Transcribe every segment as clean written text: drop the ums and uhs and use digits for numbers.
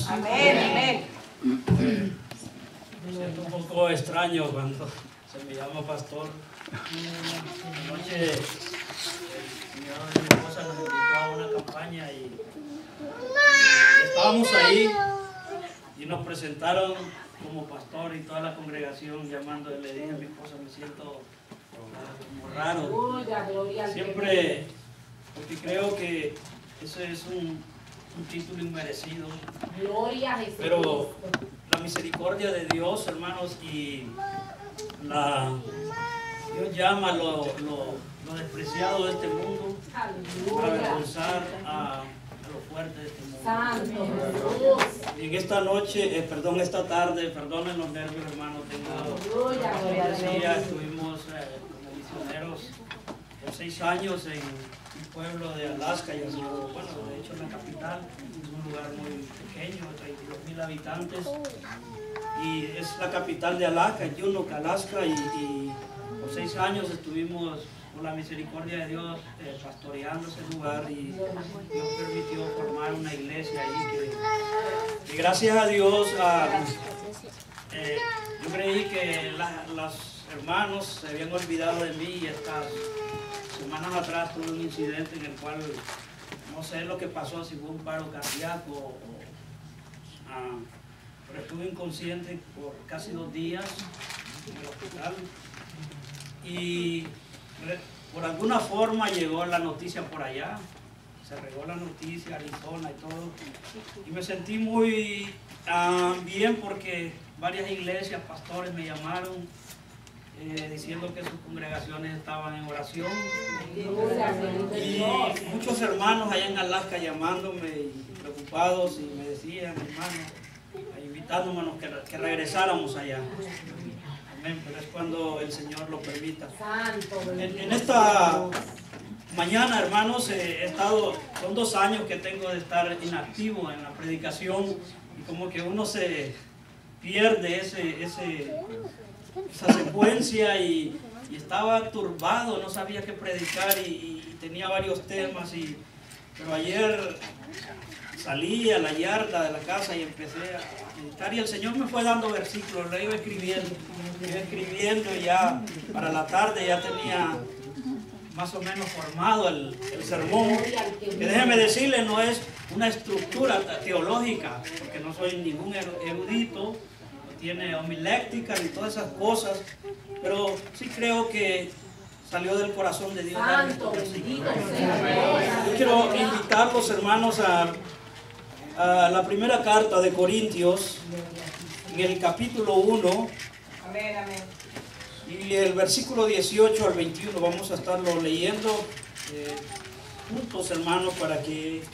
Amén, amén. Me siento un poco extraño cuando se me llama pastor. Anoche el señor y mi esposa nos invitó a una campaña y estábamos ahí y nos presentaron como pastor y toda la congregación llamando. Le dije a mi esposa, me siento como raro. Siempre, porque creo que ese es un título inmerecido. Gloria a Jesús. Pero la misericordia de Dios, hermanos, y Dios llama lo despreciado de este mundo para avergonzar a lo fuerte de este mundo. Santo Y en esta noche, esta tarde, perdonen los nervios, hermanos, como decía, estuvimos como misioneros por 6 años en un pueblo de Alaska, y ha sido, bueno, de hecho en la capital, es un lugar muy pequeño, 32,000 habitantes, y es la capital de Alaska, Juneau, Alaska, y por 6 años estuvimos, por la misericordia de Dios, pastoreando ese lugar, y Dios permitió formar una iglesia ahí, y gracias a Dios, yo creí que los hermanos se habían olvidado de mí, y estas semanas atrás tuve un incidente en el cual no sé lo que pasó, si fue un paro cardíaco pero estuve inconsciente por casi 2 días en el hospital, y por alguna forma llegó la noticia por allá, se regó la noticia, Arizona y todo, y me sentí muy bien, porque varias iglesias, pastores me llamaron diciendo que sus congregaciones estaban en oración, y muchos hermanos allá en Alaska llamándome y preocupados, y me decían, hermano, invitándonos que regresáramos allá. Amén, pero es cuando el Señor lo permita. En esta mañana, hermanos, son 2 años que tengo de estar inactivo en la predicación, y como que uno se pierde esa secuencia, y estaba turbado, no sabía qué predicar, y tenía varios temas, pero ayer salí a la yarda de la casa y empecé a meditar, y el Señor me fue dando versículos, lo iba escribiendo, y ya para la tarde ya tenía más o menos formado el sermón, que déjeme decirle, no es una estructura teológica, porque no soy ningún erudito, no tiene homiléctica ni todas esas cosas, pero sí creo que salió del corazón de Dios. Santo, bendito sea. Yo quiero invitarlos, hermanos, a la primera carta de Corintios, en el capítulo 1, Amén, amén. y el versículo 18 al 21, vamos a estarlo leyendo juntos, hermanos, para que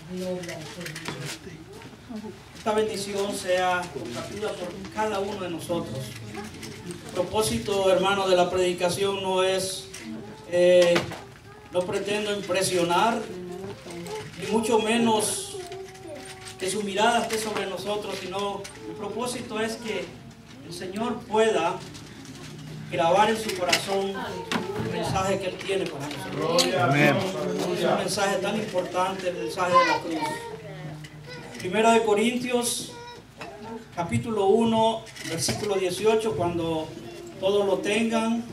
esta bendición sea compartida por cada uno de nosotros. El propósito, hermano, de la predicación no es, no pretendo impresionar, ni mucho menos que su mirada esté sobre nosotros, sino el propósito es que el Señor pueda grabar en su corazón el mensaje que Él tiene para nosotros. Amén. Es un mensaje tan importante, el mensaje de la cruz. Primera de Corintios, capítulo 1, versículo 18, cuando todos lo tengan,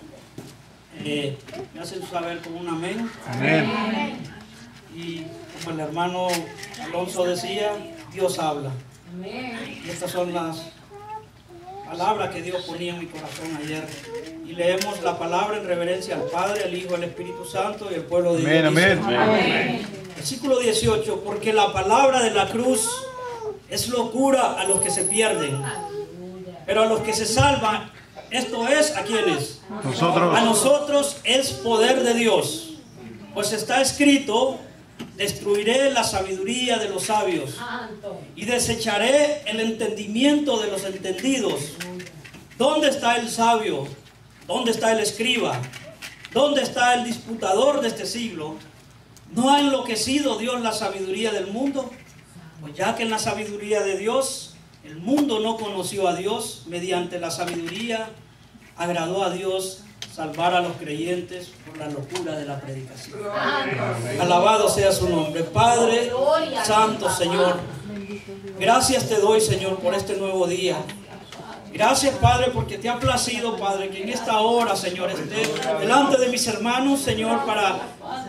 me hacen saber con un amén. Amén. Y como el hermano Alonso decía, Dios habla. Y estas son las palabras que Dios ponía en mi corazón ayer. Y leemos la palabra en reverencia al Padre, al Hijo, al Espíritu Santo y al pueblo de Dios. Amén, Dice, amén. Versículo 18, porque la palabra de la cruz es locura a los que se pierden, pero a los que se salvan, esto es, ¿a quiénes? A nosotros es poder de Dios. Pues está escrito, destruiré la sabiduría de los sabios y desecharé el entendimiento de los entendidos. ¿Dónde está el sabio? ¿Dónde está el escriba? ¿Dónde está el disputador de este siglo? ¿No ha enloquecido Dios la sabiduría del mundo? Pues ya que en la sabiduría de Dios el mundo no conoció a Dios, mediante la sabiduría agradó a Dios salvar a los creyentes por la locura de la predicación. Alabado sea su nombre. Padre Santo, Señor, Gracias te doy, Señor, por este nuevo día. Gracias, Padre, porque te ha placido, Padre, que en esta hora, Señor, esté delante de mis hermanos, Señor, para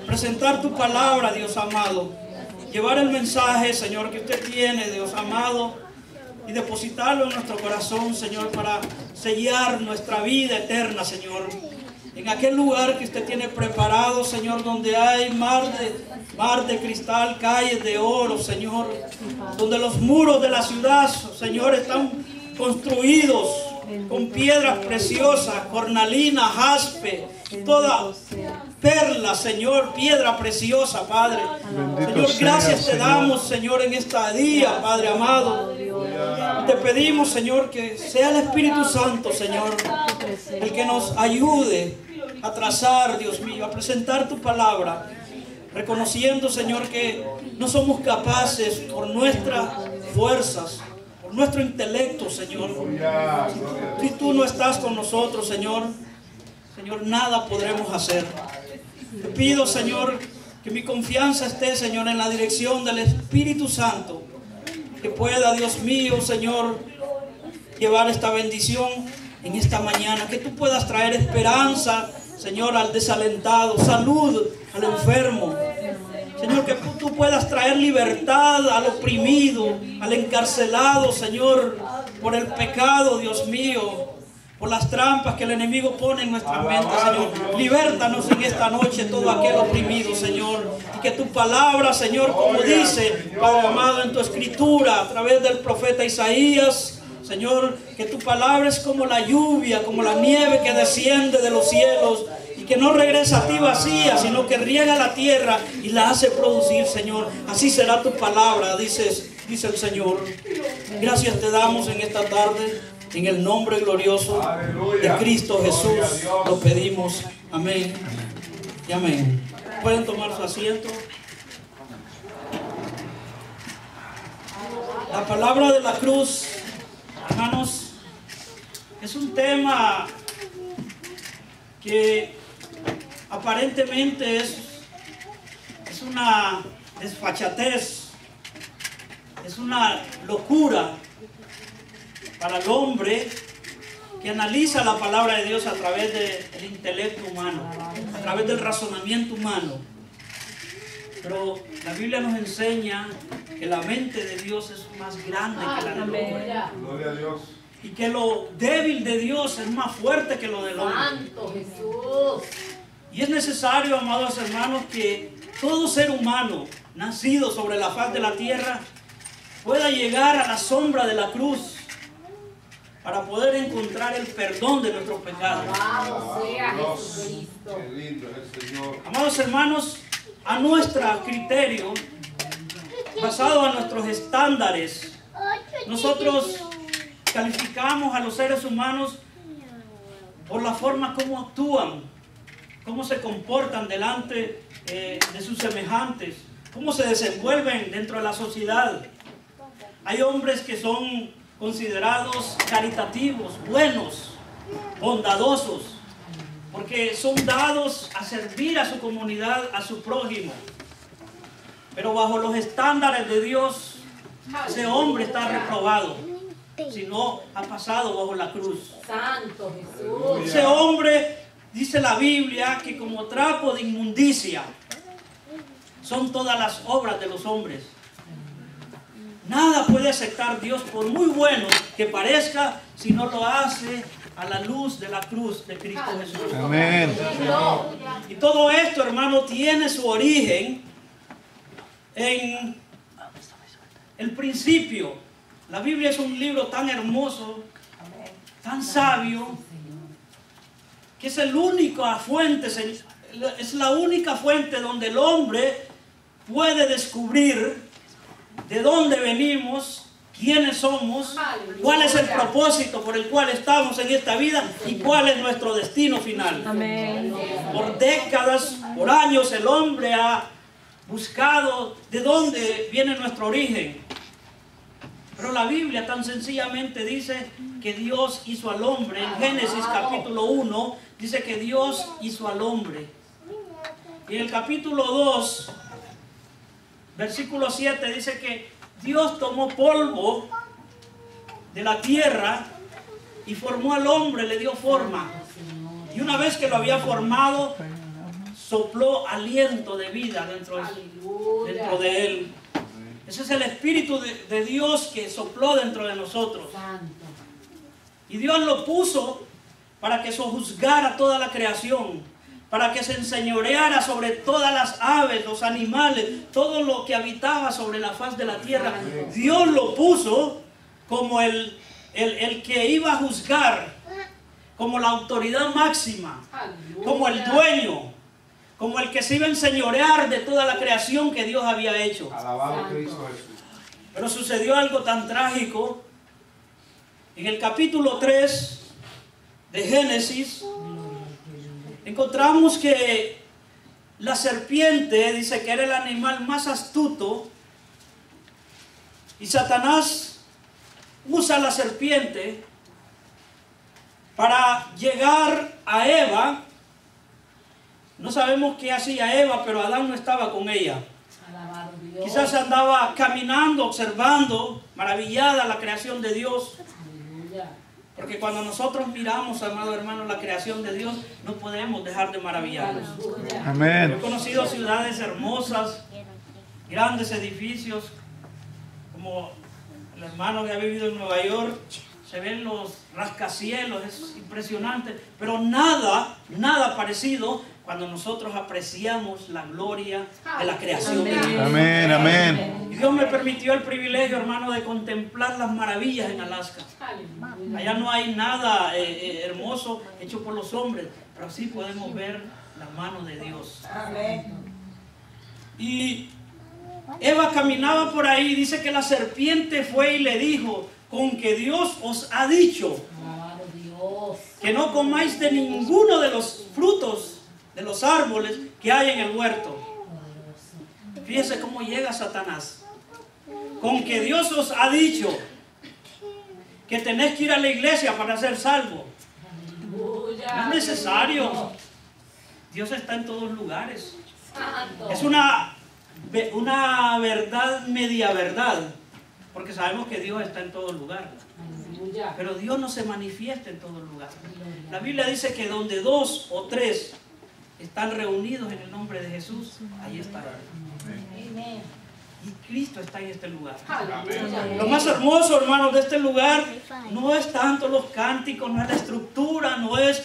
presentar tu palabra, Dios amado. Llevar el mensaje, Señor, que usted tiene, Dios amado, y depositarlo en nuestro corazón, Señor, para sellar nuestra vida eterna, Señor. En aquel lugar que usted tiene preparado, Señor, donde hay mar de cristal, calles de oro, Señor. Donde los muros de la ciudad, Señor, están construidos con piedras preciosas, cornalina, jaspe, toda perla, Señor, piedra preciosa, Padre. Señor, gracias te damos, Señor, en este día, Padre amado. Te pedimos, Señor, que sea el Espíritu Santo, Señor, el que nos ayude a trazar, Dios mío, a presentar tu palabra, reconociendo, Señor, que no somos capaces por nuestras fuerzas, por nuestro intelecto, Señor. Si tú no estás con nosotros, Señor, nada podremos hacer. Te pido, Señor, que mi confianza esté, Señor, en la dirección del Espíritu Santo, que pueda, Dios mío, Señor, llevar esta bendición en esta mañana, que tú puedas traer esperanza, Señor, al desalentado, salud al enfermo. Señor, que tú puedas traer libertad al oprimido, al encarcelado, Señor, por el pecado, Dios mío, por las trampas que el enemigo pone en nuestra mente, Señor. Libértanos en esta noche todo aquel oprimido, Señor. Y que tu palabra, Señor, como dice, Padre amado, en tu escritura, a través del profeta Isaías, Señor, que tu palabra es como la lluvia, como la nieve que desciende de los cielos y que no regresa a ti vacía, sino que riega la tierra y la hace producir, Señor. Así será tu palabra, dice el Señor. Gracias te damos en esta tarde, en el nombre glorioso de Cristo Jesús. Lo pedimos. Amén y amén. Pueden tomar su asiento. La palabra de la cruz, hermanos, es un tema que aparentemente es una desfachatez, es una locura para el hombre que analiza la palabra de Dios a través del intelecto humano, a través del razonamiento humano. Pero la Biblia nos enseña que la mente de Dios es más grande que la del hombre. Gloria a Dios. Y que lo débil de Dios es más fuerte que lo del hombre. Santo Jesús. Y es necesario, amados hermanos, que todo ser humano nacido sobre la faz de la tierra pueda llegar a la sombra de la cruz para poder encontrar el perdón de nuestros pecados. Alabado sea Jesucristo. Qué lindo es el Señor. Amados hermanos, a nuestro criterio, basado en nuestros estándares, nosotros calificamos a los seres humanos por la forma como actúan, cómo se comportan delante de sus semejantes, cómo se desenvuelven dentro de la sociedad. Hay hombres que son considerados caritativos, buenos, bondadosos, porque son dados a servir a su comunidad, a su prójimo. Pero bajo los estándares de Dios, ese hombre está reprobado, si no ha pasado bajo la cruz. Santo Jesús. Ese hombre, dice la Biblia, que como trapo de inmundicia son todas las obras de los hombres. Nada puede aceptar Dios, por muy bueno que parezca, si no lo hace a la luz de la cruz de Cristo Jesús. Amén. Y todo esto, hermano, tiene su origen en el principio. La Biblia es un libro tan hermoso, tan sabio, que es la única fuente donde el hombre puede descubrir de dónde venimos, quiénes somos, cuál es el propósito por el cual estamos en esta vida y cuál es nuestro destino final. Amén. Por décadas, por años, el hombre ha buscado de dónde viene nuestro origen. Pero la Biblia tan sencillamente dice que Dios hizo al hombre. En Génesis capítulo 1 dice que Dios hizo al hombre. Y en el capítulo 2, versículo 7 dice que Dios tomó polvo de la tierra y formó al hombre, le dio forma. Y una vez que lo había formado, sopló aliento de vida dentro de él. Ese es el Espíritu de Dios que sopló dentro de nosotros. Y Dios lo puso para que sojuzgara toda la creación, para que se enseñoreara sobre todas las aves, los animales, todo lo que habitaba sobre la faz de la tierra. Dios lo puso como el que iba a juzgar, como la autoridad máxima, como el dueño, como el que se iba a enseñorear de toda la creación que Dios había hecho. Alabado Cristo Jesús. Pero sucedió algo tan trágico. En el capítulo 3 de Génesis encontramos que la serpiente dice que era el animal más astuto, y Satanás usa la serpiente para llegar a Eva. No sabemos qué hacía Eva, pero Adán no estaba con ella. Quizás andaba caminando, observando, maravillada la creación de Dios. Porque cuando nosotros miramos, amado hermano, la creación de Dios, no podemos dejar de maravillarnos. Amén. He conocido ciudades hermosas, grandes edificios, como el hermano que ha vivido en Nueva York. Se ven los rascacielos, es impresionante, pero nada parecido cuando nosotros apreciamos la gloria de la creación de Dios. Amén, amén. Y Dios me permitió el privilegio, hermano, de contemplar las maravillas en Alaska. Allá no hay nada hermoso hecho por los hombres, pero sí podemos ver la mano de Dios. Y Eva caminaba por ahí, dice que la serpiente fue y le dijo: con que Dios os ha dicho que no comáis de ninguno de los frutos de los árboles que hay en el huerto. Fíjese cómo llega Satanás. Con que Dios os ha dicho que tenéis que ir a la iglesia para ser salvo. No es necesario. Dios está en todos lugares. Es una verdad, media verdad. Porque sabemos que Dios está en todo lugar. Pero Dios no se manifiesta en todo lugar. La Biblia dice que donde 2 o 3 están reunidos en el nombre de Jesús, ahí está Él. Y Cristo está en este lugar. Lo más hermoso, hermanos, de este lugar no es tanto los cánticos, no es la estructura, no es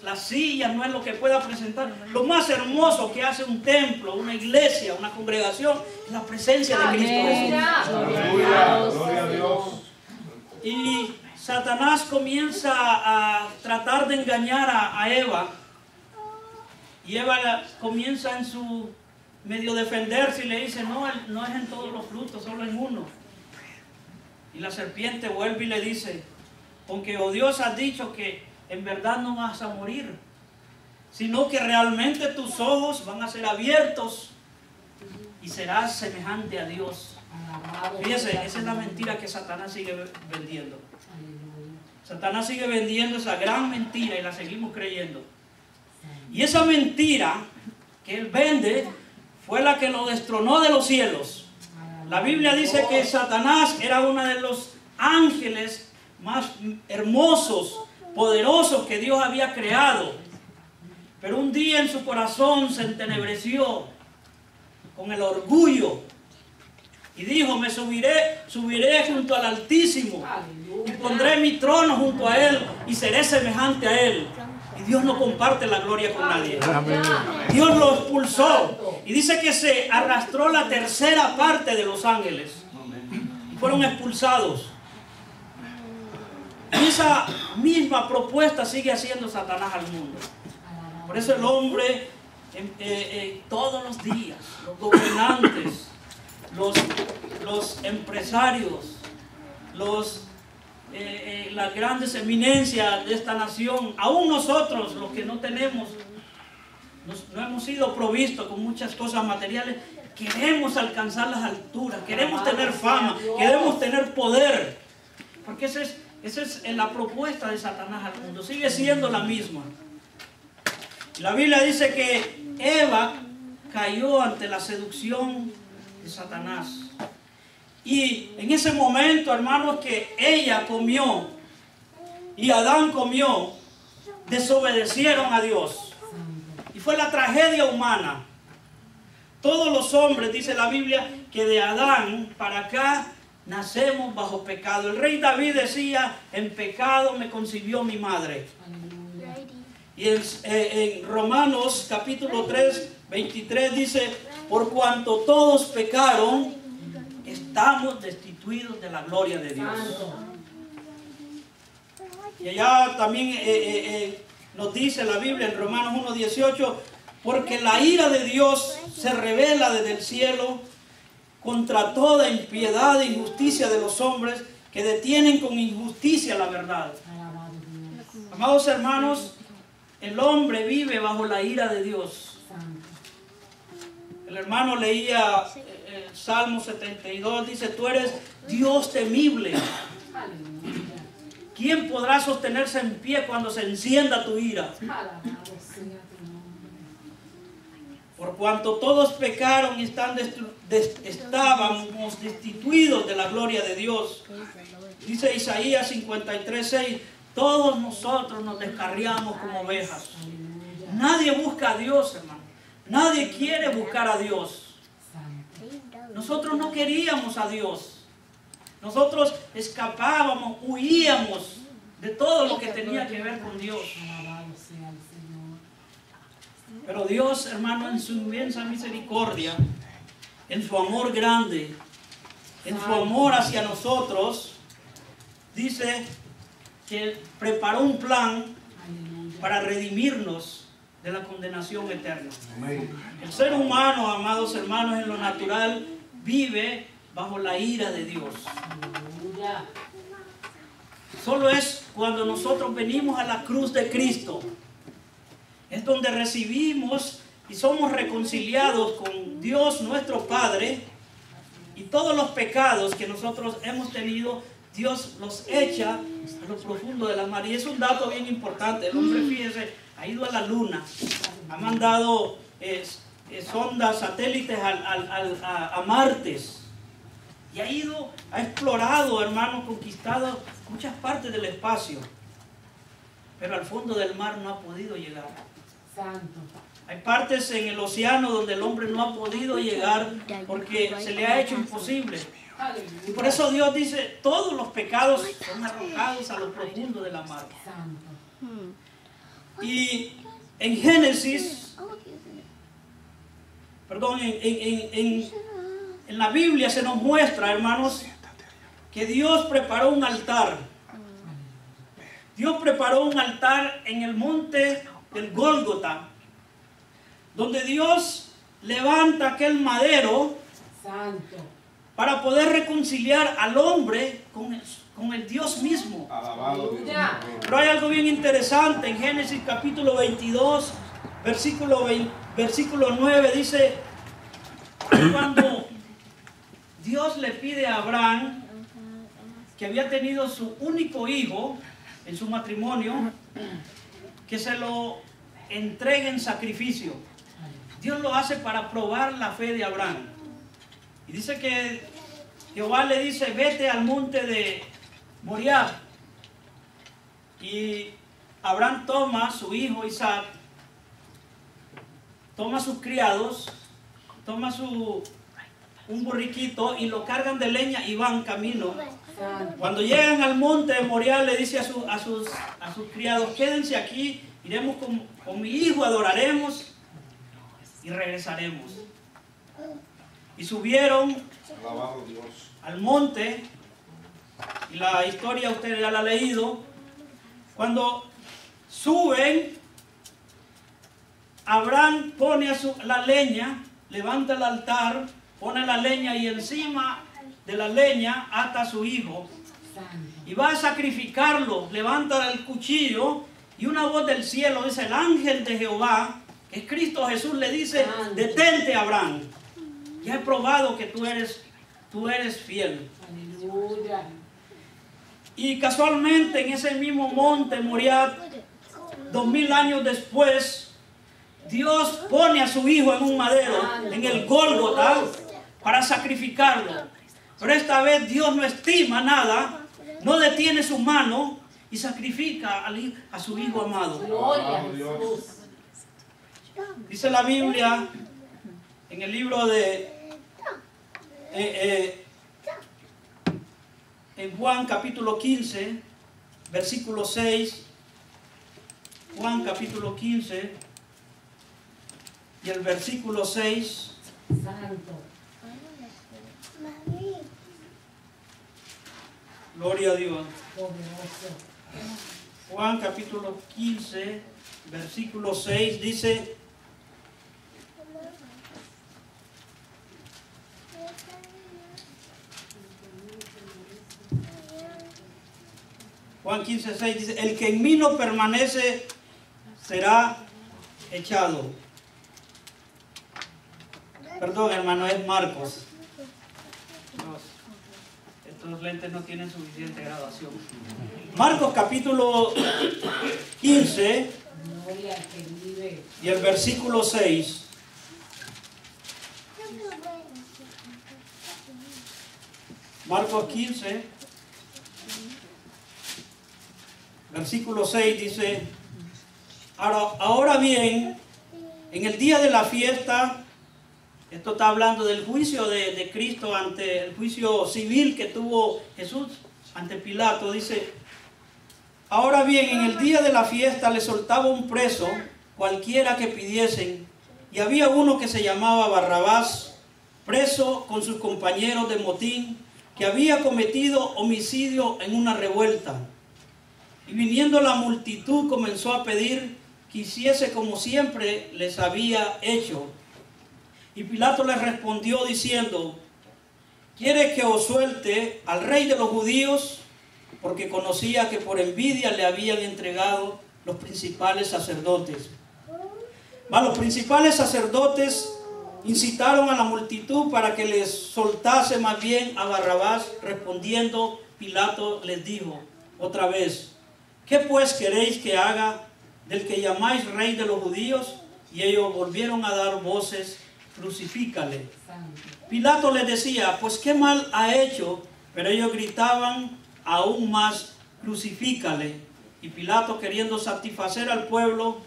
las sillas, no es lo que pueda presentar. Lo más hermoso que hace un templo, una iglesia, una congregación, es la presencia de Cristo Jesús. Aleluya, gloria a Dios. Y Satanás comienza a tratar de engañar a Eva. Y Eva comienza en su medio defenderse y le dice: no es en todos los frutos, solo en uno. Y la serpiente vuelve y le dice: aunque Dios ha dicho que en verdad no vas a morir, sino que realmente tus ojos van a ser abiertos y serás semejante a Dios. Fíjese, esa es la mentira que Satanás sigue vendiendo. Satanás sigue vendiendo esa gran mentira y la seguimos creyendo. Y esa mentira que él vende fue la que lo destronó de los cielos. La Biblia dice que Satanás era uno de los ángeles más hermosos, poderosos que Dios había creado. Pero un día en su corazón se entenebreció con el orgullo y dijo: me subiré junto al Altísimo y pondré mi trono junto a Él y seré semejante a Él. Y Dios no comparte la gloria con nadie. Dios lo expulsó y dice que se arrastró la tercera parte de los ángeles y fueron expulsados. Y esa misma propuesta sigue haciendo Satanás al mundo. Por eso el hombre todos los días, los gobernantes, los empresarios, las grandes eminencias de esta nación, aún nosotros los que no hemos sido provistos con muchas cosas materiales, queremos alcanzar las alturas, queremos tener fama, queremos tener poder, porque esa es la propuesta de Satanás al mundo, sigue siendo la misma. La Biblia dice que Eva cayó ante la seducción de Satanás. Y en ese momento, hermanos, que ella comió y Adán comió, desobedecieron a Dios. Y fue la tragedia humana. Todos los hombres, dice la Biblia, que de Adán para acá nacemos bajo pecado. El rey David decía, en pecado me concibió mi madre. Y en Romanos capítulo 3, 23 dice, por cuanto todos pecaron, estamos destituidos de la gloria de Dios. Y allá también nos dice la Biblia en Romanos 1:18, porque la ira de Dios se revela desde el cielo contra toda impiedad e injusticia de los hombres que detienen con injusticia la verdad. Amados hermanos, el hombre vive bajo la ira de Dios. El hermano leía el Salmo 72, dice, tú eres Dios temible. ¿Quién podrá sostenerse en pie cuando se encienda tu ira? Por cuanto todos pecaron y estábamos destituidos de la gloria de Dios. Dice Isaías 53:6, todos nosotros nos descarriamos como ovejas. Nadie busca a Dios, hermano. Nadie quiere buscar a Dios. Nosotros no queríamos a Dios. Nosotros escapábamos, huíamos de todo lo que tenía que ver con Dios. Pero Dios, hermano, en su inmensa misericordia, en su amor grande, en su amor hacia nosotros, dice que preparó un plan para redimirnos de la condenación eterna. El ser humano, amados hermanos, en lo natural, vive bajo la ira de Dios. Solo es cuando nosotros venimos a la cruz de Cristo, es donde recibimos y somos reconciliados con Dios nuestro Padre, y todos los pecados que nosotros hemos tenido, Dios los echa a lo profundo de la mar. Y es un dato bien importante. El hombre, fíjese, ha ido a la luna, ha mandado sondas, satélites a Martes, y ha explorado, hermano, conquistado muchas partes del espacio, pero al fondo del mar no ha podido llegar. Santo. Hay partes en el océano donde el hombre no ha podido llegar porque se le ha hecho imposible. Y por eso Dios dice, todos los pecados son arrojados a lo profundo de la mar. Y en Génesis, perdón, en la Biblia se nos muestra, hermanos, que Dios preparó un altar. Dios preparó un altar en el monte del Gólgota, donde Dios levanta aquel madero para poder reconciliar al hombre con el Dios mismo. Pero hay algo bien interesante en Génesis capítulo 22, versículo 9, dice, cuando Dios le pide a Abraham, que había tenido su único hijo en su matrimonio, que se lo entregue en sacrificio. Dios lo hace para probar la fe de Abraham. Y dice que Jehová le dice, vete al monte de Moriah. Y Abraham toma a su hijo Isaac, toma a sus criados, toma un borriquito y lo cargan de leña y van camino. Cuando llegan al monte de Moriah, le dice a sus criados, quédense aquí, iremos con mi hijo, adoraremos y regresaremos. Y subieron al monte, y la historia usted ya la ha leído. Cuando suben, Abraham pone la leña, levanta el altar, pone la leña y encima de la leña ata a su hijo y va a sacrificarlo. Levanta el cuchillo y una voz del cielo dice, el ángel de Jehová, que es Cristo Jesús, le dice, detente, Abraham, ya he probado que tú eres fiel. Aleluya. Y casualmente en ese mismo monte Moriah, 2000 años después, Dios pone a su hijo en un madero, en el Gólgota, para sacrificarlo. Pero esta vez Dios no estima nada, no detiene su mano y sacrifica a su Hijo amado. Gloria a Jesús. Dice la Biblia en el libro de en Juan capítulo 15, versículo 6. Juan capítulo 15 y el versículo 6. Santo. Gloria a Dios. Poderoso. Juan capítulo 15, versículo 6 dice: Juan 15, 6 dice: el que en mí no permanece será echado. Perdón, hermano, es Marcos. Estos lentes no tienen suficiente graduación. Marcos capítulo 15 Gloria al que vive. y el versículo 6. Marcos 15, versículo 6 dice: ahora bien, en el día de la fiesta, esto está hablando del juicio de Cristo ante el juicio civil que tuvo Jesús ante Pilato. Dice: ahora bien, en el día de la fiesta le soltaba un preso, cualquiera que pidiesen, y había uno que se llamaba Barrabás, preso con sus compañeros de motín, que había cometido homicidio en una revuelta. Y viniendo la multitud comenzó a pedir que hiciese como siempre les había hecho. Y Pilato les respondió diciendo: ¿quiere que os suelte al rey de los judíos? Porque conocía que por envidia le habían entregado los principales sacerdotes. Mas los principales sacerdotes incitaron a la multitud para que les soltase más bien a Barrabás. Respondiendo, Pilato les dijo otra vez: ¿qué pues queréis que haga del que llamáis rey de los judíos? Y ellos volvieron a dar voces: crucifícale. Pilato les decía: pues qué mal ha hecho. Pero ellos gritaban aún más: crucifícale. Y Pilato, queriendo satisfacer al pueblo,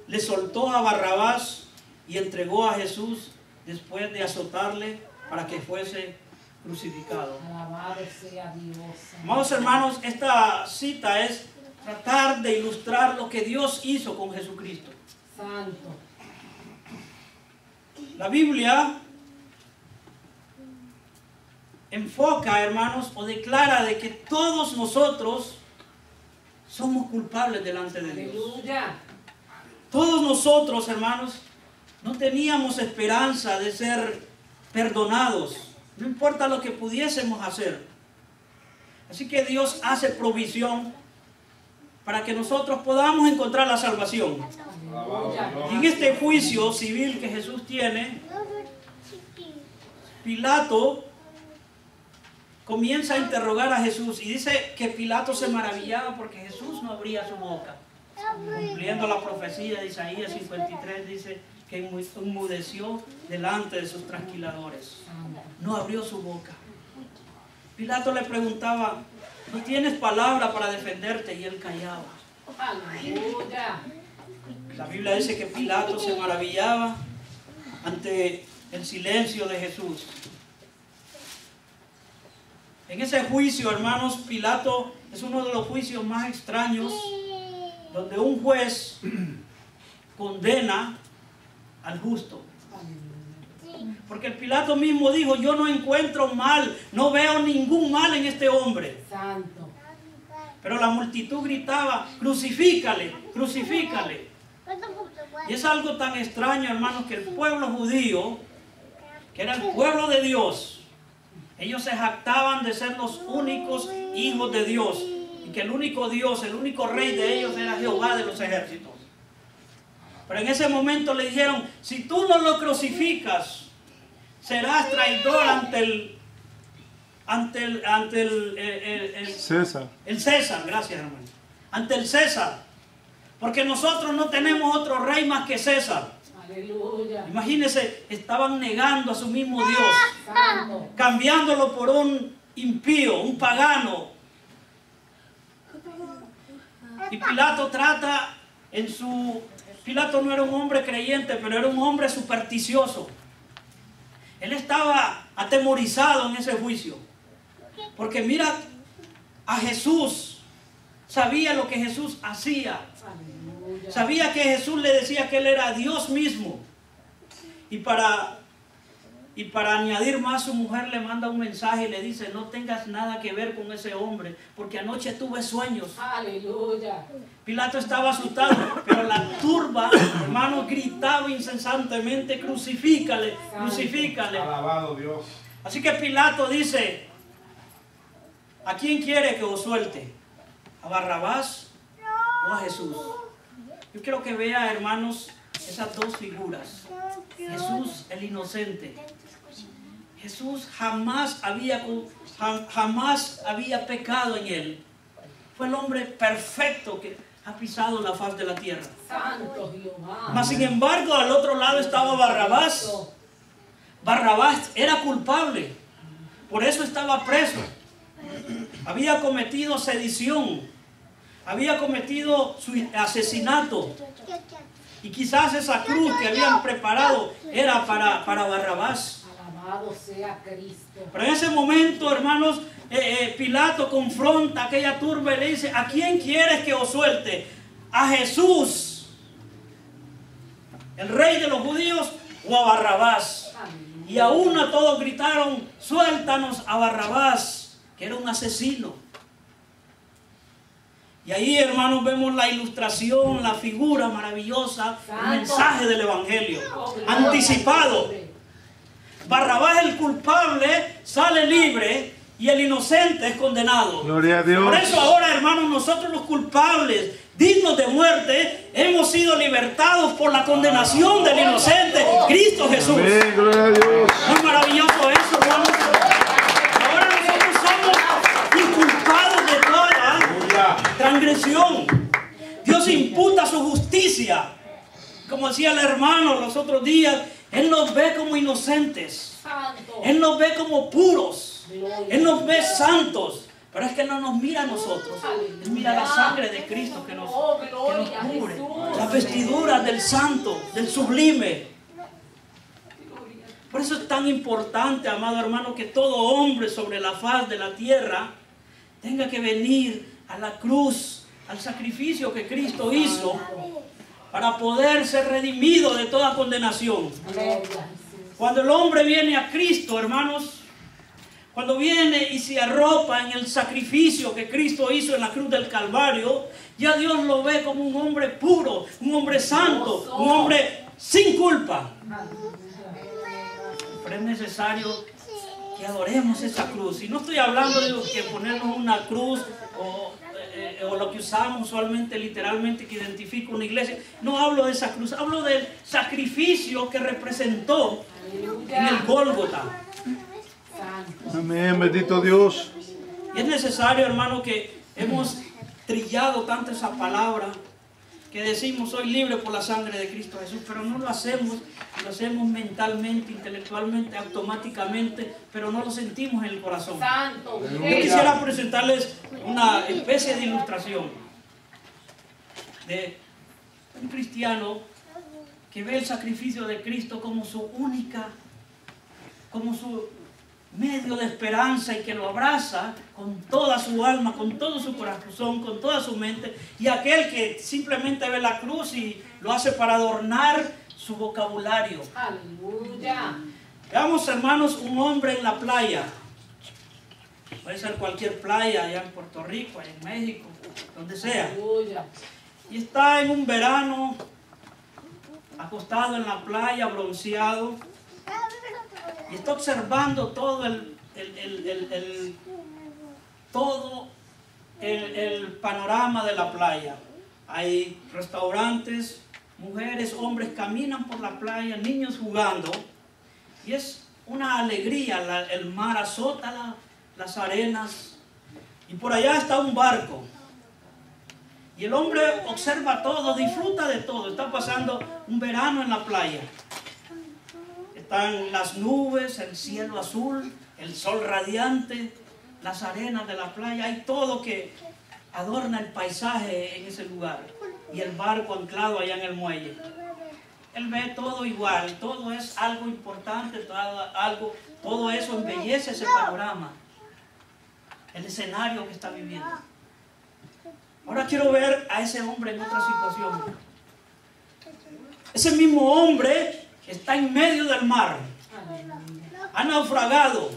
le soltó a Barrabás y entregó a Jesús después de azotarle para que fuese crucificado. Alabado sea Dios. Amados hermanos, esta cita es tratar de ilustrar lo que Dios hizo con Jesucristo. Santo. La Biblia enfoca, hermanos, o declara de que todos nosotros somos culpables delante de Dios. Aleluya. Todos nosotros, hermanos, no teníamos esperanza de ser perdonados, no importa lo que pudiésemos hacer. Así que Dios hace provisión para que nosotros podamos encontrar la salvación. Aleluya. Y en este juicio civil que Jesús tiene, Pilato comienza a interrogar a Jesús y dice que Pilato se maravillaba porque Jesús no abría su boca. Cumpliendo la profecía de Isaías 53, dice que enmudeció delante de sus trasquiladores. No abrió su boca. Pilato le preguntaba: ¿no tienes palabra para defenderte? Y él callaba. Aleluya. La Biblia dice que Pilato se maravillaba ante el silencio de Jesús. En ese juicio, hermanos, Pilato es uno de los juicios más extraños, donde un juez condena al justo. Porque el Pilato mismo dijo: yo no encuentro mal, no veo ningún mal en este hombre. Santo. Pero la multitud gritaba: crucifícale, crucifícale. Y es algo tan extraño, hermanos, que el pueblo judío, que era el pueblo de Dios, ellos se jactaban de ser los únicos hijos de Dios, y que el único Dios, el único rey de ellos era Jehová de los ejércitos. Pero en ese momento le dijeron: si tú no lo crucificas, serás traidor ante el César. el César. Gracias, hermano. Ante el César. Porque nosotros no tenemos otro rey más que César. Aleluya. Imagínense, estaban negando a su mismo Dios, Santo. cambiándolo por un impío, un pagano. Y Pilato trata Pilato no era un hombre creyente, pero era un hombre supersticioso. Él estaba atemorizado en ese juicio. Porque mira a Jesús, sabía lo que Jesús hacía. Aleluya. Sabía que Jesús le decía que Él era Dios mismo. Y para añadir más, su mujer le manda un mensaje y le dice: no tengas nada que ver con ese hombre, porque anoche tuve sueños. Aleluya. Pilato estaba asustado, pero la turba, hermano, gritaba incesantemente: crucifícale, crucifícale. Alabado Dios. Así que Pilato dice: ¿a quién quiere que os suelte? ¿A Barrabás o a Jesús? Yo quiero que vea, hermanos, esas dos figuras. Jesús el inocente. Jesús jamás había pecado en él. Fue el hombre perfecto que ha pisado la faz de la tierra. Santo Jehová. Mas sin embargo, al otro lado estaba Barrabás. Barrabás era culpable. Por eso estaba preso. Había cometido sedición. Había cometido asesinato. Y quizás esa cruz que habían preparado era para Barrabás. Alabado sea Cristo. Pero en ese momento, hermanos, Pilato confronta a aquella turba y le dice: ¿a quién quieres que os suelte? ¿A Jesús, el rey de los judíos, o a Barrabás? Y aún a todos gritaron: suéltanos a Barrabás, que era un asesino. Y ahí, hermanos, vemos la ilustración, la figura maravillosa, el mensaje del Evangelio, anticipado. Barrabás, el culpable, sale libre y el inocente es condenado. Gloria a Dios. Por eso ahora, hermanos, nosotros los culpables, dignos de muerte, hemos sido libertados por la condenación del inocente, Cristo Jesús. Amén, gloria a Dios. Muy maravilloso eso, hermanos. Ahora nosotros somos inculpados de toda transgresión. Dios imputa su justicia. Como decía el hermano los otros días, Él nos ve como inocentes. Santo. Él nos ve como puros. Él nos ve santos. Pero es que Él no nos mira a nosotros. Él mira la sangre de Cristo que nos cubre. Las vestiduras del santo, del sublime. Por eso es tan importante, amado hermano, que todo hombre sobre la faz de la tierra tenga que venir a la cruz, al sacrificio que Cristo hizo, para poder ser redimido de toda condenación. Cuando el hombre viene a Cristo, hermanos, cuando viene y se arropa en el sacrificio que Cristo hizo en la cruz del Calvario, ya Dios lo ve como un hombre puro, un hombre santo, un hombre sin culpa. Pero es necesario que adoremos esa cruz. Y no estoy hablando de que ponernos una cruz o lo que usamos usualmente, literalmente, que identifica una iglesia. No hablo de esa cruz, hablo del sacrificio que representó en el Gólgota. Amén, bendito Dios. Y es necesario, hermano, que hemos trillado tanto esa palabra, que decimos: soy libre por la sangre de Cristo Jesús, pero no lo hacemos mentalmente, intelectualmente, automáticamente, pero no lo sentimos en el corazón. Santo. Yo quisiera presentarles una especie de ilustración de un cristiano que ve el sacrificio de Cristo como su medio de esperanza, y que lo abraza con toda su alma, con todo su corazón, con toda su mente, y aquel que simplemente ve la cruz y lo hace para adornar su vocabulario. Aleluya. Veamos, hermanos, un hombre en la playa. Puede ser cualquier playa, allá en Puerto Rico, allá en México, donde sea. Aleluya. Y está en un verano, acostado en la playa, bronceado, y está observando todo el panorama de la playa. Hay restaurantes, mujeres, hombres caminan por la playa, niños jugando, y es una alegría. El mar azota las arenas, y por allá está un barco, Y el hombre observa todo, disfruta de todo. Está pasando un verano en la playa. Están las nubes, el cielo azul, el sol radiante, las arenas de la playa. Hay todo que adorna el paisaje en ese lugar. Y el barco anclado allá en el muelle. Él ve todo igual, todo es algo importante, todo eso embellece ese panorama, el escenario que está viviendo. Ahora quiero ver a ese hombre en otra situación. Ese mismo hombre está en medio del mar, ha naufragado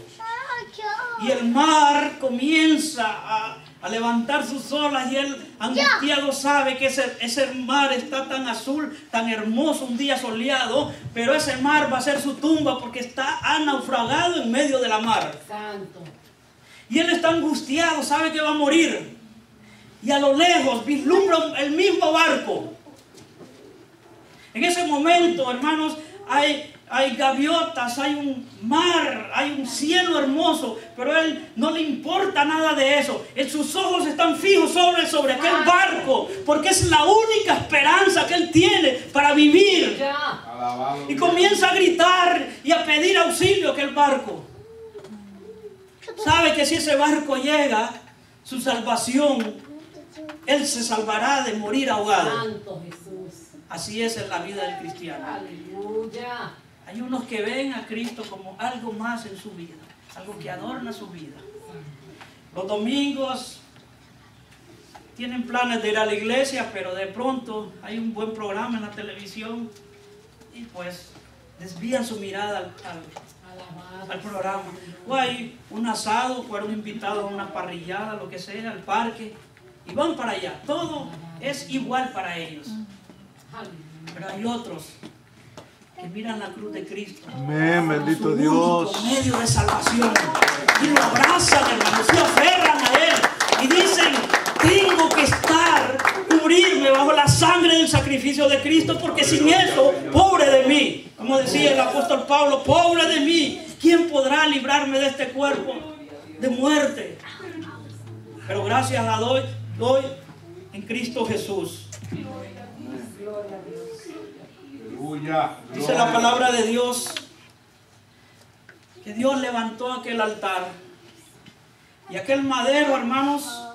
y el mar comienza a levantar sus olas y él angustiado sabe que ese mar está tan azul, tan hermoso, un día soleado, pero ese mar va a ser su tumba porque ha naufragado en medio de la mar. Santo. Y él está angustiado, sabe que va a morir. Y a lo lejos vislumbra el mismo barco. En ese momento, hermanos, hay gaviotas, hay un mar, hay un cielo hermoso, pero a él no le importa nada de eso. Sus ojos están fijos sobre aquel barco, porque es la única esperanza que él tiene para vivir. Y comienza a gritar y a pedir auxilio a aquel barco. Sabe que si ese barco llega, su salvación, él se salvará de morir ahogado. Santo Jesús. Así es en la vida del cristiano. Aleluya. Hay unos que ven a Cristo como algo más en su vida, algo que adorna su vida. Los domingos tienen planes de ir a la iglesia, pero de pronto hay un buen programa en la televisión y pues desvían su mirada al programa. O hay un asado, fueron invitados a una parrillada, lo que sea, al parque, y van para allá. Todo es igual para ellos. Pero hay otros que miran la cruz de Cristo. Amén, bendito su Dios. único medio de salvación. Y lo abrazan, hermanos, se aferran a él y dicen: tengo que cubrirme bajo la sangre del sacrificio de Cristo, porque sin eso, pobre de mí. Como decía el apóstol Pablo, pobre de mí, ¿quién podrá librarme de este cuerpo de muerte? Pero gracias a doy en Cristo Jesús. Dice la palabra de Dios que Dios levantó aquel altar y aquel madero, hermanos,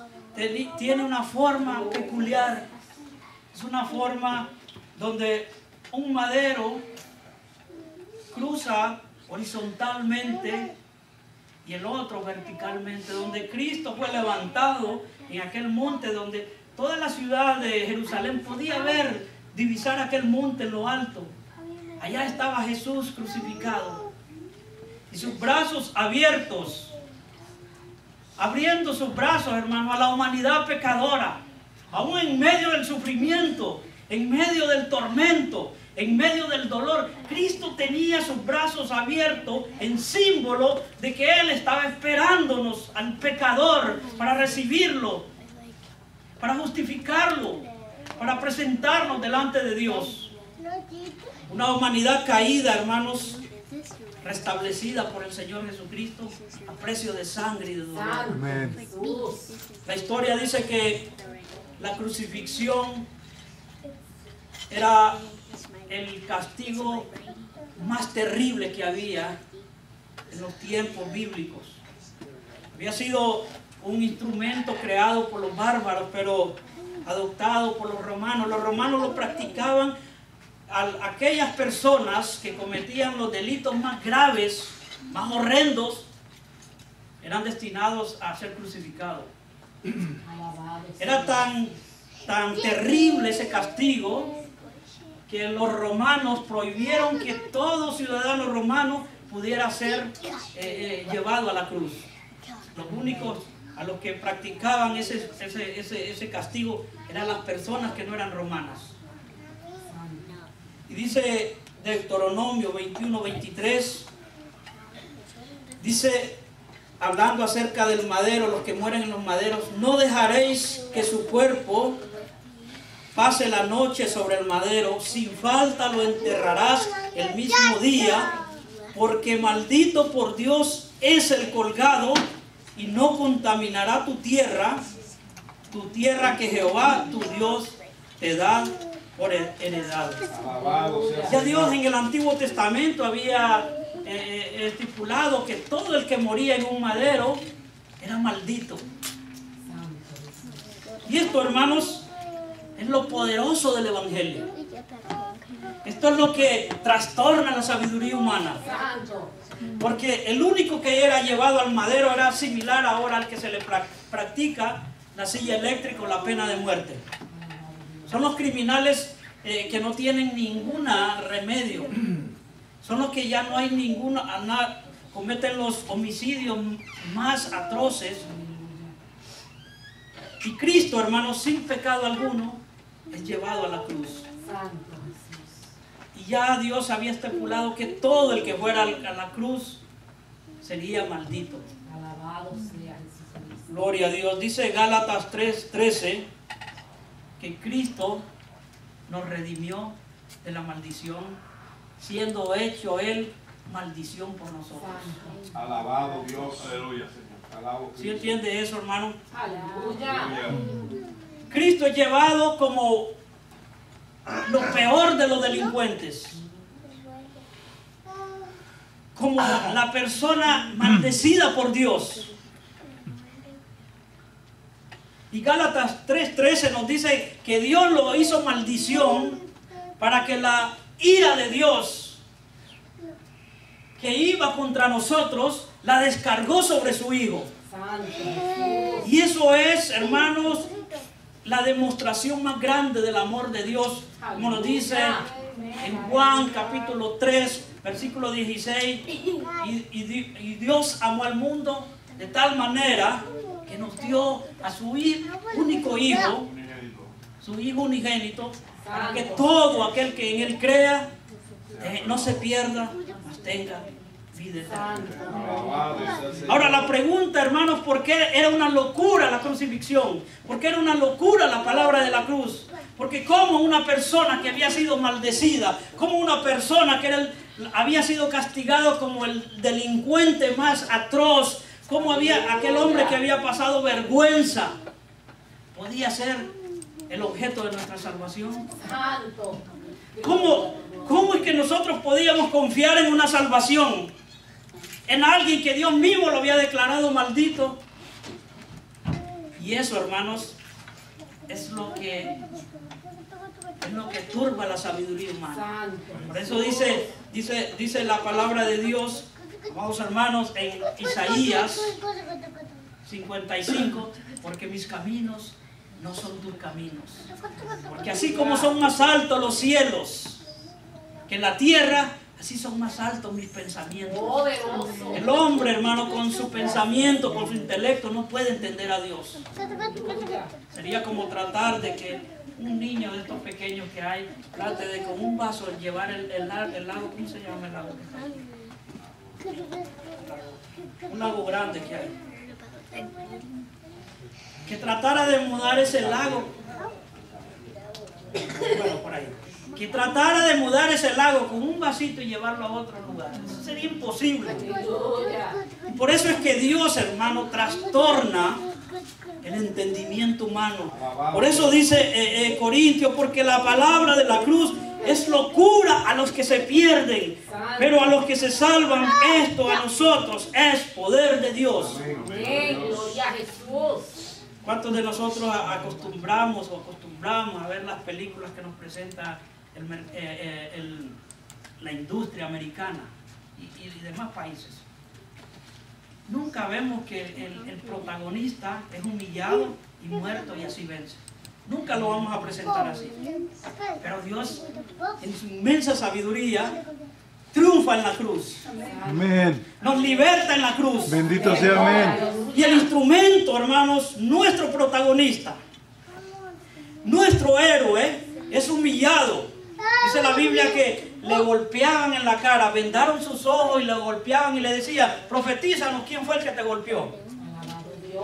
tiene una forma peculiar. Es una forma donde un madero cruza horizontalmente y el otro verticalmente, donde Cristo fue levantado en aquel monte donde toda la ciudad de Jerusalén podía divisar aquel monte en lo alto. Allá estaba Jesús crucificado y sus brazos abiertos, abriendo sus brazos, hermano, a la humanidad pecadora, aún en medio del sufrimiento, en medio del tormento, en medio del dolor. Cristo tenía sus brazos abiertos en símbolo de que Él estaba esperándonos al pecador para recibirlo, para justificarlo, para presentarnos delante de Dios. Una humanidad caída, hermanos, restablecida por el Señor Jesucristo a precio de sangre y de dolor. Amén. La historia dice que la crucifixión era el castigo más terrible que había en los tiempos bíblicos. Había sido un instrumento creado por los bárbaros, pero adoptado por los romanos. Los romanos lo practicaban a aquellas personas que cometían los delitos más graves, más horrendos, eran destinados a ser crucificados. Era tan terrible ese castigo que los romanos prohibieron que todo ciudadano romano pudiera ser llevado a la cruz. Los únicos a los que practicaban ese castigo eran las personas que no eran romanas. Y dice Deuteronomio 21:23, dice, hablando acerca del madero, los que mueren en los maderos: no dejaréis que su cuerpo pase la noche sobre el madero, sin falta lo enterrarás el mismo día, porque maldito por Dios es el colgado, y no contaminará tu tierra, tu tierra que Jehová tu Dios te da por heredad. Alabado sea Ya Dios en el Antiguo Testamento había estipulado que todo el que moría en un madero era maldito. Y esto, hermanos, es lo poderoso del Evangelio. Esto es lo que trastorna la sabiduría humana. Porque el único que era llevado al madero era similar ahora al que se le practica la silla eléctrica o la pena de muerte. Son los criminales que no tienen ningún remedio. Son los que ya no hay ninguna, cometen los homicidios más atroces. Y Cristo, hermanos, sin pecado alguno, es llevado a la cruz. Y ya Dios había estipulado que todo el que fuera a la cruz sería maldito. Alabado sea Jesucristo. Gloria a Dios. Dice Gálatas 3:13 que Cristo nos redimió de la maldición, siendo hecho Él maldición por nosotros. Alabado Dios. Aleluya, Señor. Alabo ¿Sí Cristo. entiende eso, hermano? Aleluya. Cristo es llevado como lo peor de los delincuentes, como la persona maldecida por Dios. Y Gálatas 3:13 nos dice que Dios lo hizo maldición para que la ira de Dios que iba contra nosotros la descargó sobre su Hijo. Y eso es, hermanos, la demostración más grande del amor de Dios, como nos dice en Juan capítulo 3, versículo 16, y Dios amó al mundo de tal manera que nos dio a su único Hijo, su Hijo unigénito, para que todo aquel que en Él crea no se pierda, mas tenga vida eterna. Alabado sea el Señor. Ahora la pregunta, hermanos, ¿por qué era una locura la crucifixión? ¿Por qué era una locura la palabra de la cruz? Porque como una persona que había sido maldecida, como una persona que había sido castigado como el delincuente más atroz, como aquel hombre que había pasado vergüenza, podía ser el objeto de nuestra salvación. ¿Cómo es que nosotros podíamos confiar en una salvación? En alguien que Dios mismo lo había declarado maldito. Y eso, hermanos, es lo que turba la sabiduría humana. Por eso dice la palabra de Dios, amados hermanos, en Isaías 55, porque mis caminos no son tus caminos. Porque así como son más altos los cielos que la tierra, así son más altos mis pensamientos. El hombre, hermano, con su pensamiento, con su intelecto, no puede entender a Dios. Sería como tratar de que un niño de estos pequeños que hay, trate de con un vaso llevar el lago, ¿cómo se llama el lago? Un lago grande que hay. Que tratara de mudar ese lago. Bueno, por ahí. Que tratara de mudar ese lago con un vasito y llevarlo a otro lugar. Eso sería imposible. Y por eso es que Dios, hermano, trastorna el entendimiento humano. Por eso dice Corintios, porque la palabra de la cruz es locura a los que se pierden, pero a los que se salvan, esto a nosotros es poder de Dios. Gloria a Jesús. ¿Cuántos de nosotros acostumbramos a ver las películas que nos presenta la industria americana y demás países? Nunca vemos que el protagonista es humillado y muerto y así vence. Nunca lo vamos a presentar así. Pero Dios, en su inmensa sabiduría, triunfa en la cruz. Amén. Nos liberta en la cruz. Bendito sea, amén. Y el instrumento, hermanos, nuestro protagonista, nuestro héroe, es humillado. Dice la Biblia que le golpeaban en la cara, vendaron sus ojos y le golpeaban y le decían, profetízanos quién fue el que te golpeó.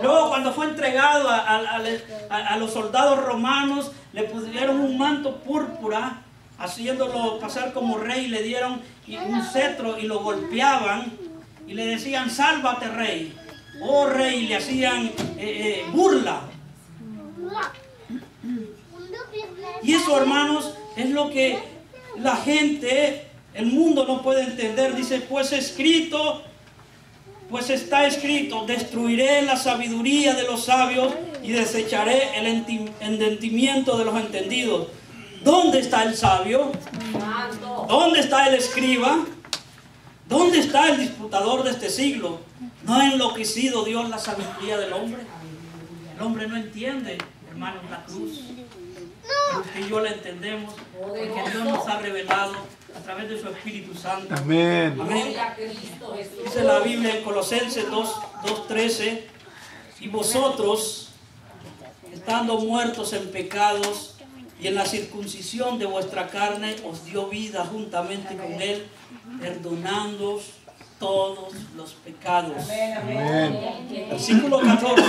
Luego cuando fue entregado a los soldados romanos, le pusieron un manto púrpura, haciéndolo pasar como rey, le dieron un cetro y lo golpeaban y le decían, sálvate rey, oh rey, y le hacían burla. Y eso, hermanos, es lo que la gente, el mundo no puede entender. Dice, pues está escrito, destruiré la sabiduría de los sabios y desecharé el entendimiento de los entendidos. ¿Dónde está el sabio? ¿Dónde está el escriba? ¿Dónde está el disputador de este siglo? ¿No ha enloquecido Dios la sabiduría del hombre? El hombre no entiende, hermanos, la cruz. Pero usted y yo la entendemos porque Dios nos ha revelado a través de su Espíritu Santo. Amén. Amén. Dice la Biblia en Colosenses 2:13, y vosotros, estando muertos en pecados y en la circuncisión de vuestra carne, os dio vida juntamente con Él, perdonándoos todos los pecados. Amén. Versículo 14,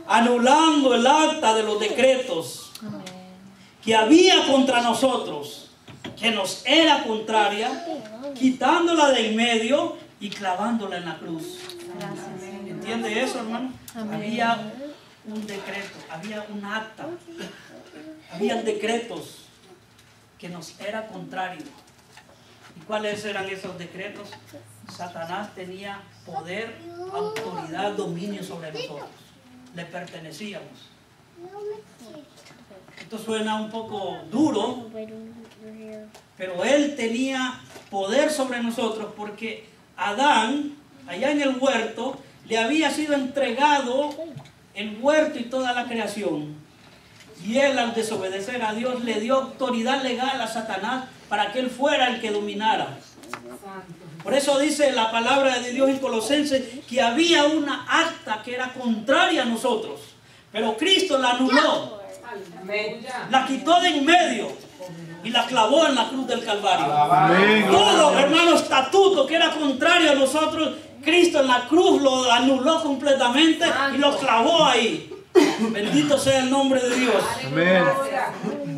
anulando el acta de los decretos que había contra nosotros, que nos era contraria, quitándola de en medio y clavándola en la cruz. ¿Entiende eso, hermano? Había un decreto, había un acta, habían decretos que nos era contrario. ¿Y cuáles eran esos decretos? Satanás tenía poder, autoridad, dominio sobre nosotros. Le pertenecíamos. Esto suena un poco duro, pero él tenía poder sobre nosotros porque Adán, allá en el huerto, le había sido entregado el huerto y toda la creación. Y él, al desobedecer a Dios, le dio autoridad legal a Satanás para que él fuera el que dominara. Por eso dice la palabra de Dios en Colosenses que había una acta que era contraria a nosotros, pero Cristo la anuló, la quitó de en medio y la clavó en la cruz del Calvario. Amén. Todo, hermano, estatuto que era contrario a nosotros, Cristo en la cruz lo anuló completamente y lo clavó ahí. Bendito sea el nombre de Dios. Amén.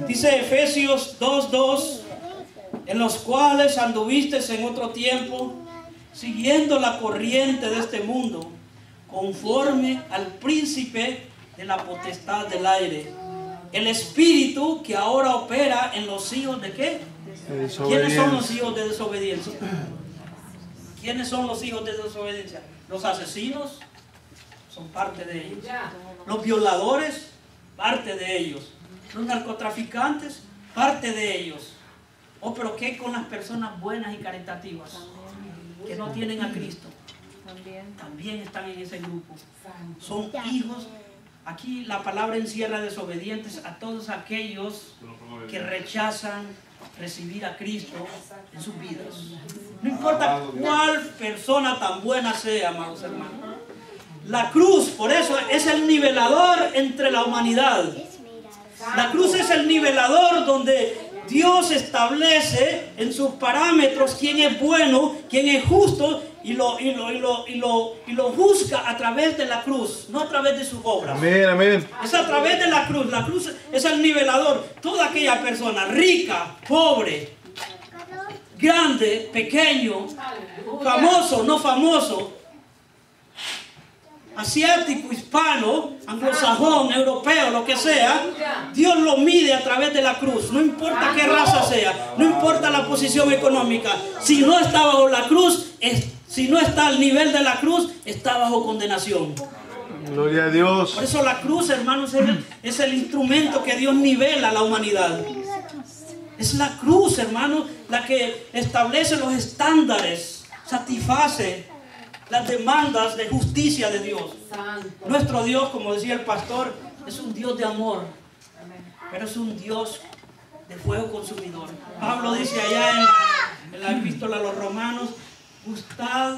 Dice Efesios 2:2, en los cuales anduvisteis en otro tiempo, siguiendo la corriente de este mundo, conforme al príncipe de la potestad del aire, el espíritu que ahora opera en los hijos de ¿qué? ¿Quiénes son los hijos de desobediencia? ¿Quiénes son los hijos de desobediencia? Los asesinos son parte de ellos. Los violadores, parte de ellos. Los narcotraficantes, parte de ellos. Oh, pero ¿qué con las personas buenas y caritativas que no tienen a Cristo? También están en ese grupo. Son hijos. Aquí la palabra encierra desobedientes a todos aquellos que rechazan recibir a Cristo en sus vidas. No importa cuál persona tan buena sea, amados hermanos. La cruz, por eso, es el nivelador entre la humanidad. La cruz es el nivelador donde Dios establece en sus parámetros quién es bueno, quién es justo y lo juzga a través de la cruz, no a través de sus obras. Amén, amén. Es a través de la cruz. La cruz es el nivelador. Toda aquella persona, rica, pobre, grande, pequeño, famoso, no famoso, asiático, hispano, anglosajón, europeo, lo que sea, Dios lo mide a través de la cruz. No importa qué raza sea, no importa la posición económica. Si no está bajo la cruz, si no está al nivel de la cruz, está bajo condenación. Gloria a Dios. Por eso la cruz, hermanos, es el instrumento que Dios nivela a la humanidad. Es la cruz, hermanos, la que establece los estándares, satisface las demandas de justicia de Dios. Nuestro Dios, como decía el pastor, es un Dios de amor, pero es un Dios de fuego consumidor. Pablo dice allá en la epístola a los Romanos, gustad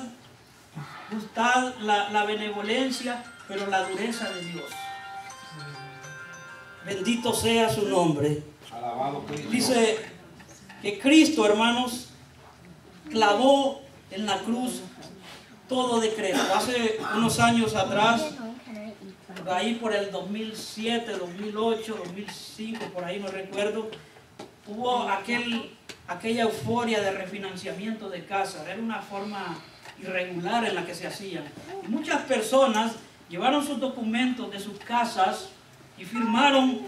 la benevolencia, pero la dureza de Dios. Bendito sea su nombre. Dice que Cristo, hermanos, clavó en la cruz todo decreto. Hace unos años atrás, por ahí por el 2007, 2008, 2005, por ahí no recuerdo, hubo aquella euforia de refinanciamiento de casas. Era una forma irregular en la que se hacían. Y muchas personas llevaron sus documentos de sus casas y firmaron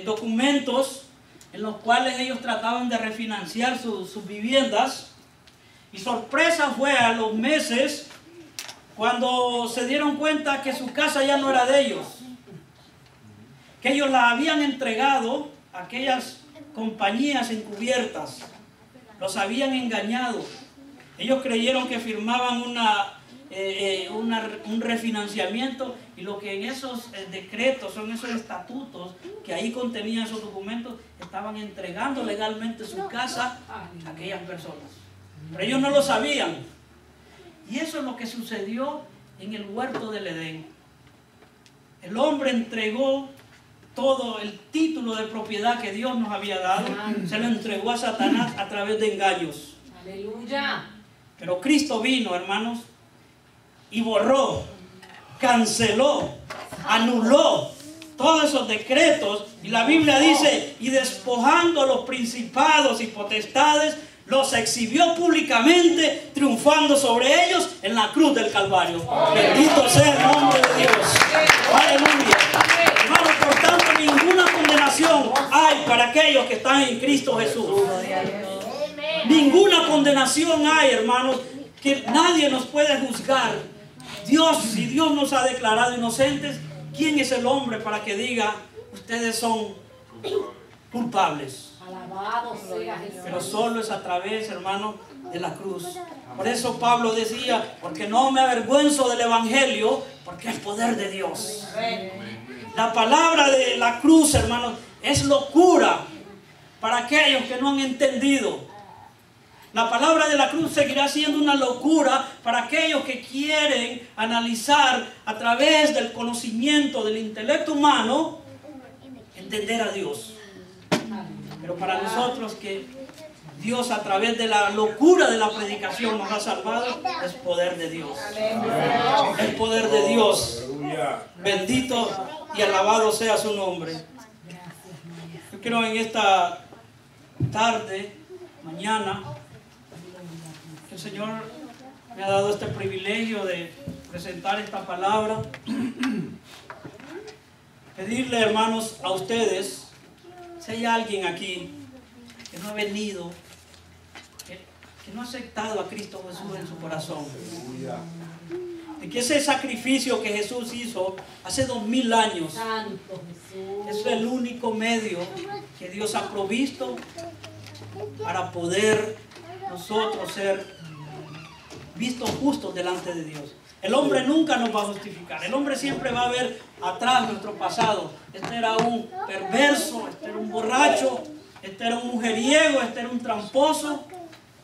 documentos en los cuales ellos trataban de refinanciar sus viviendas. Y sorpresa fue a los meses cuando se dieron cuenta que su casa ya no era de ellos, que ellos la habían entregado a aquellas compañías encubiertas, los habían engañado. Ellos creyeron que firmaban un refinanciamiento, y lo que en esos decretos, son esos estatutos que ahí contenían esos documentos, estaban entregando legalmente su casa a aquellas personas. Pero ellos no lo sabían. Y eso es lo que sucedió en el huerto del Edén. El hombre entregó todo el título de propiedad que Dios nos había dado, se lo entregó a Satanás a través de engaños. Aleluya. Pero Cristo vino, hermanos, y borró, canceló, anuló todos esos decretos. Y la Biblia dice, y despojando a los principados y potestades, los exhibió públicamente, triunfando sobre ellos en la cruz del Calvario. Bendito sea el nombre de Dios. Aleluya. Hermanos, por tanto, ninguna condenación hay para aquellos que están en Cristo Jesús. Ninguna condenación hay, hermanos, que nadie nos puede juzgar. Dios, si Dios nos ha declarado inocentes, ¿quién es el hombre para que diga, ustedes son culpables? Alabado sea Jesús. Pero solo es a través, hermano, de la cruz. Por eso Pablo decía, porque no me avergüenzo del evangelio, porque es poder de Dios. La palabra de la cruz, hermanos, es locura para aquellos que no han entendido. La palabra de la cruz seguirá siendo una locura para aquellos que quieren analizar a través del conocimiento del intelecto humano, entender a Dios. Pero para nosotros que Dios a través de la locura de la predicación nos ha salvado, es poder de Dios. El poder de Dios. Bendito y alabado sea su nombre. Yo quiero en esta tarde, mañana, que el Señor me ha dado este privilegio de presentar esta palabra. Pedirle, hermanos, a ustedes, si hay alguien aquí que no ha venido, que no ha aceptado a Cristo Jesús en su corazón, de que ese sacrificio que Jesús hizo hace 2000 años es el único medio que Dios ha provisto para poder nosotros ser vistos justos delante de Dios. El hombre nunca nos va a justificar. El hombre siempre va a ver atrás nuestro pasado. Este era un perverso, este era un borracho, este era un mujeriego, este era un tramposo.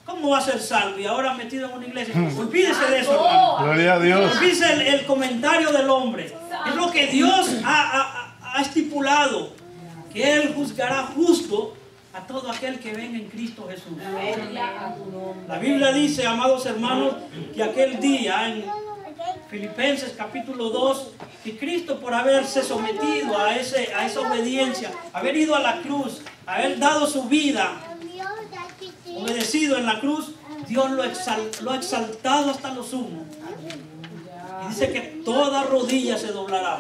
¿Cómo va a ser salvo? Y ahora metido en una iglesia. Olvídese de eso, hermano. Gloria a Dios. Olvídese el comentario del hombre. Es lo que Dios ha estipulado, que Él juzgará justo a todo aquel que venga en Cristo Jesús. La Biblia dice, amados hermanos, que aquel día en Filipenses capítulo 2, que Cristo, por haberse sometido a esa obediencia, haber ido a la cruz, haber dado su vida, obedecido en la cruz, Dios lo ha exaltado hasta lo sumo. Y dice que toda rodilla se doblará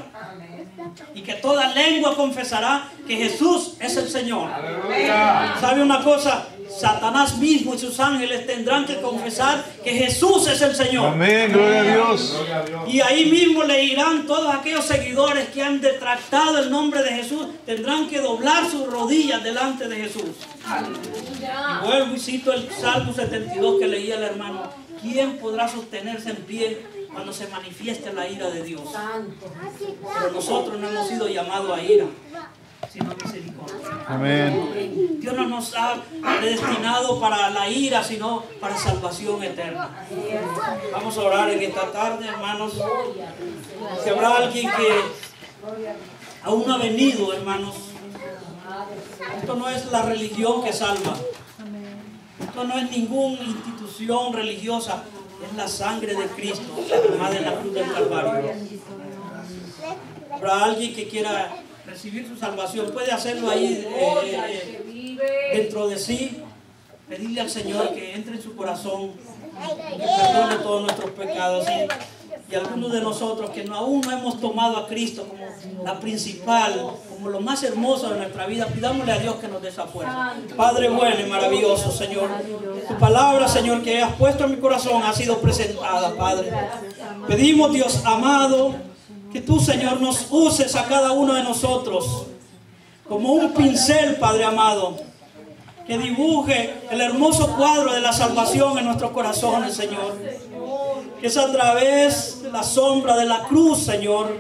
y que toda lengua confesará que Jesús es el Señor. ¿Sabe una cosa? Satanás mismo y sus ángeles tendrán que confesar que Jesús es el Señor. Amén, gloria a Dios. Y ahí mismo le irán todos aquellos seguidores que han detractado el nombre de Jesús, tendrán que doblar sus rodillas delante de Jesús. Y vuelvo y cito el Salmo 72 que leía el hermano. ¿Quién podrá sostenerse en pie cuando se manifieste la ira de Dios? Pero nosotros no hemos sido llamados a ira, sino a misericordia. Amén. Dios no nos ha predestinado para la ira, sino para salvación eterna. Vamos a orar en esta tarde, hermanos. Si habrá alguien que aún no ha venido, hermanos, esto no es la religión que salva. Esto no es ninguna institución religiosa. Es la sangre de Cristo, derramada en la cruz del Calvario. Habrá alguien que quiera recibir su salvación, puede hacerlo ahí dentro de sí, pedirle al Señor que entre en su corazón, que perdone todos nuestros pecados. y algunos de nosotros que aún no hemos tomado a Cristo como la principal, como lo más hermoso de nuestra vida, pidámosle a Dios que nos dé esa fuerza. Padre bueno y maravilloso, Señor, tu palabra, Señor, que has puesto en mi corazón ha sido presentada, Padre. Pedimos, Dios amado, que tú, Señor, nos uses a cada uno de nosotros como un pincel, Padre amado, que dibuje el hermoso cuadro de la salvación en nuestros corazones, Señor. Que es a través de la sombra de la cruz, Señor,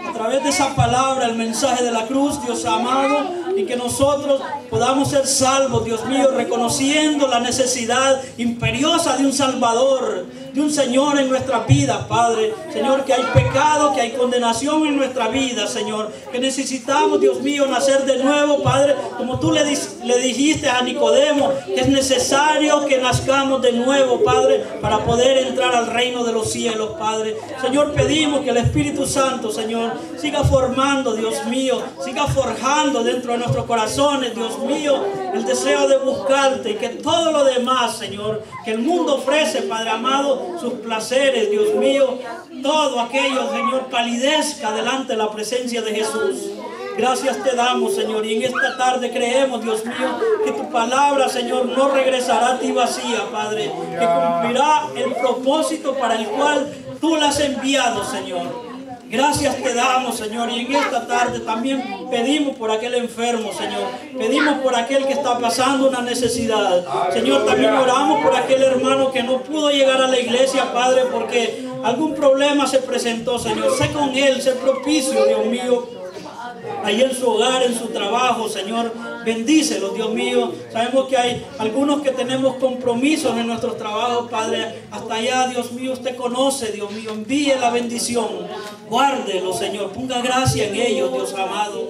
a través de esa palabra, el mensaje de la cruz, Dios amado, y que nosotros podamos ser salvos, Dios mío, reconociendo la necesidad imperiosa de un Salvador, de un Señor en nuestra vida, Padre. Señor, que hay pecado, que hay condenación en nuestra vida, Señor, que necesitamos, Dios mío, nacer de nuevo, Padre, como tú le dijiste a Nicodemo, que es necesario que nazcamos de nuevo, Padre, para poder entrar al reino de los cielos, Padre. Señor, pedimos que el Espíritu Santo, Señor, siga formando, Dios mío, siga forjando dentro de nuestros corazones, Dios mío, el deseo de buscarte, y que todo lo demás, Señor, que el mundo ofrece, Padre amado, sus placeres, Dios mío, todo aquello, Señor, palidezca delante de la presencia de Jesús. Gracias te damos, Señor, y en esta tarde creemos, Dios mío, que tu palabra, Señor, no regresará a ti vacía, Padre, que cumplirá el propósito para el cual tú la has enviado, Señor. Gracias te damos, Señor, y en esta tarde también pedimos por aquel enfermo, Señor. Pedimos por aquel que está pasando una necesidad. Señor, también oramos por aquel hermano que no pudo llegar a la iglesia, Padre, porque algún problema se presentó, Señor. Sé con él, sé propicio, Dios mío, ahí en su hogar, en su trabajo, Señor. Bendícelo, Dios mío. Sabemos que hay algunos que tenemos compromisos en nuestros trabajos, Padre. Hasta allá, Dios mío, usted conoce, Dios mío. Envíe la bendición. Guárdelo, Señor. Ponga gracia en ellos, Dios amado.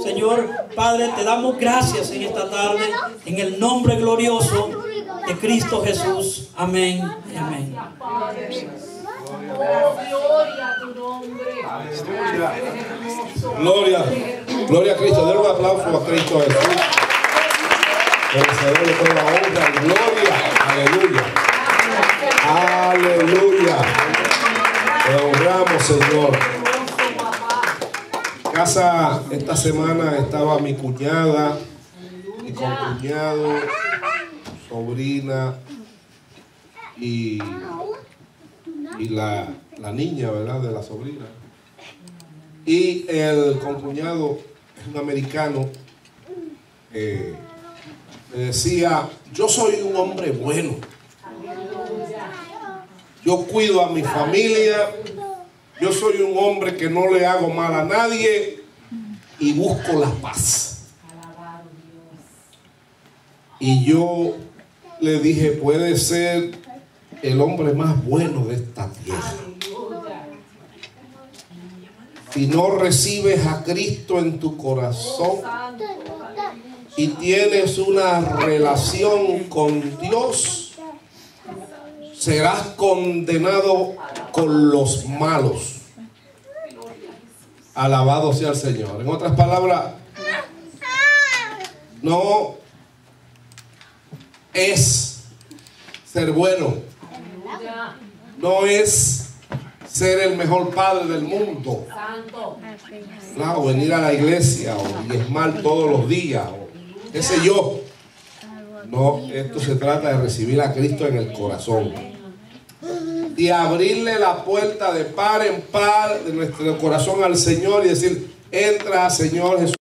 Señor, Padre, te damos gracias en esta tarde, en el nombre glorioso de Cristo Jesús. Amén y amén. Gloria a tu nombre. Gloria a Cristo. Den un aplauso a Cristo Jesús, merecedor de toda honra y gloria. Aleluya. Aleluya. Te honramos, Señor. En casa esta semana estaba mi cuñada, mi concuñado, sobrina y la niña, ¿verdad?, de la sobrina. Y el concuñado es un americano. Me decía: yo soy un hombre bueno, yo cuido a mi familia, yo soy un hombre que no le hago mal a nadie y busco la paz. Y yo le dije: puede ser el hombre más bueno de esta tierra. Si no recibes a Cristo en tu corazón y tienes una relación con Dios, serás condenado con los malos. Alabado sea el Señor. En otras palabras, no es ser bueno, no es ser el mejor padre del mundo, no, venir a la iglesia o diezmar todos los días o qué sé yo. No, esto se trata de recibir a Cristo en el corazón, de abrirle la puerta de par en par de nuestro corazón al Señor y decir: entra, Señor Jesús.